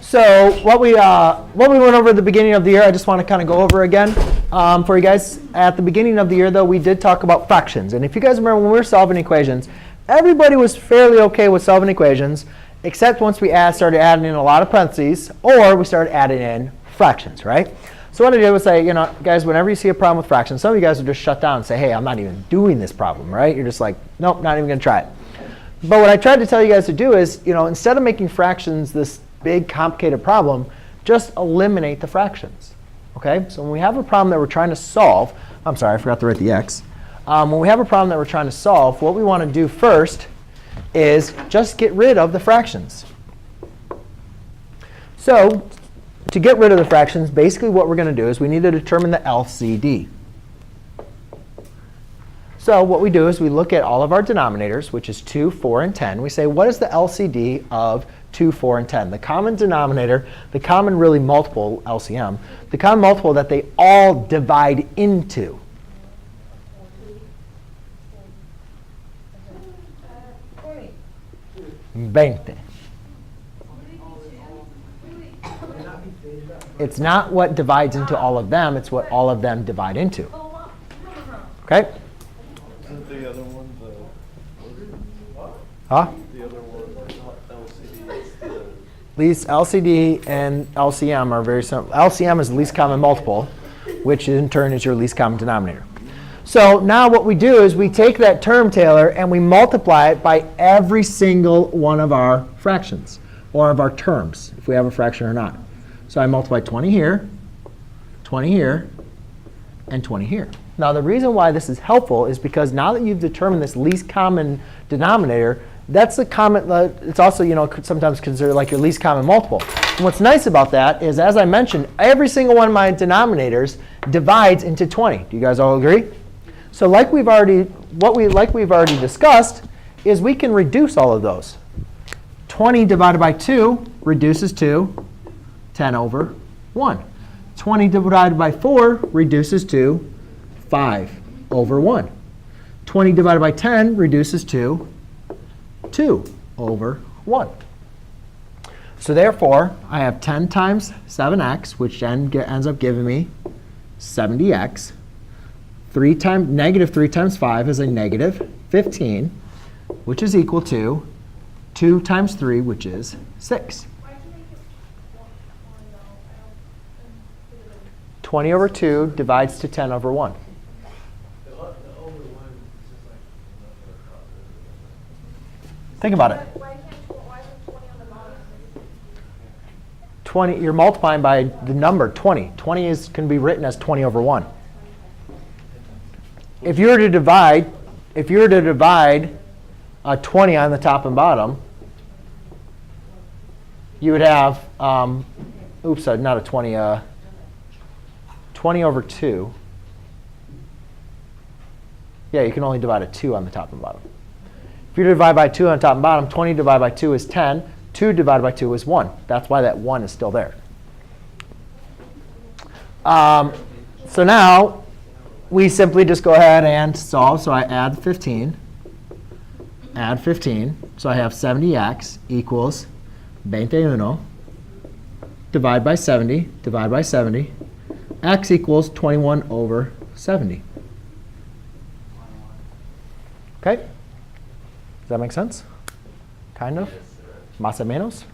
So what we went over at the beginning of the year, I just want to kind of go over again for you guys. At the beginning of the year, though, we did talk about fractions. And if you guys remember when we were solving equations, everybody was fairly OK with solving equations, except once we started adding in a lot of parentheses, or we started adding in fractions, right? So what I did was say, guys, whenever you see a problem with fractions, some of you guys would just shut down and say, hey, I'm not even doing this problem, right? You're just like, nope, not even going to try it. But what I tried to tell you guys to do is, instead of making fractions this big, complicated problem, just eliminate the fractions. OK? So when we have a problem that we're trying to solve, I'm sorry, I forgot to write the x. When we have a problem that we're trying to solve, what we want to do first is just get rid of the fractions. So to get rid of the fractions, basically what we're going to do is we need to determine the LCD. So what we do is we look at all of our denominators, which is 2, 4, and 10. We say, what is the LCD of 2, 4, and 10? The common denominator, the common really multiple, LCM, the common multiple that they all divide into. Veinte. It's not what divides into all of them. It's what all of them divide into. OK? Isn't the other one Huh? the other one LCD? Least LCD and LCM are very similar. LCM is the least common multiple, which in turn is your least common denominator. So now what we do is we take that term, Taylor, and we multiply it by every single one of our fractions, or of our terms, if we have a fraction or not. So I multiply 20 here, 20 here, and 20 here. Now the reason why this is helpful is because now that you've determined this least common denominator, that's the common. It's also sometimes considered like your least common multiple. And what's nice about that is, as I mentioned, every single one of my denominators divides into 20. Do you guys all agree? So like we've already discussed is we can reduce all of those. 20 divided by 2 reduces to 10 over 1. 20 divided by 4 reduces to 5 over 1. 20 divided by 10 reduces to 2 over 1. So therefore, I have 10 times 7x, which then ends up giving me 70x. Negative 3 times 5 is a negative 15, which is equal to 2 times 3, which is 6. 20 over 2 divides to 10 over 1. Think about it. 20, you're multiplying by the number 20. 20 can be written as 20 over 1. If you were to divide 20 on the top and bottom, you would have, oops, not a 20, 20 over 2. Yeah, you can only divide a 2 on the top and bottom. If you divide by 2 on top and bottom, 20 divided by 2 is 10. 2 divided by 2 is 1. That's why that 1 is still there. So now we simply just go ahead and solve. So I add 15. Add 15. So I have 70x equals 21. Divide by 70. Divide by 70. X equals 21 over 70. OK? Does that make sense? Kind of? Más o menos?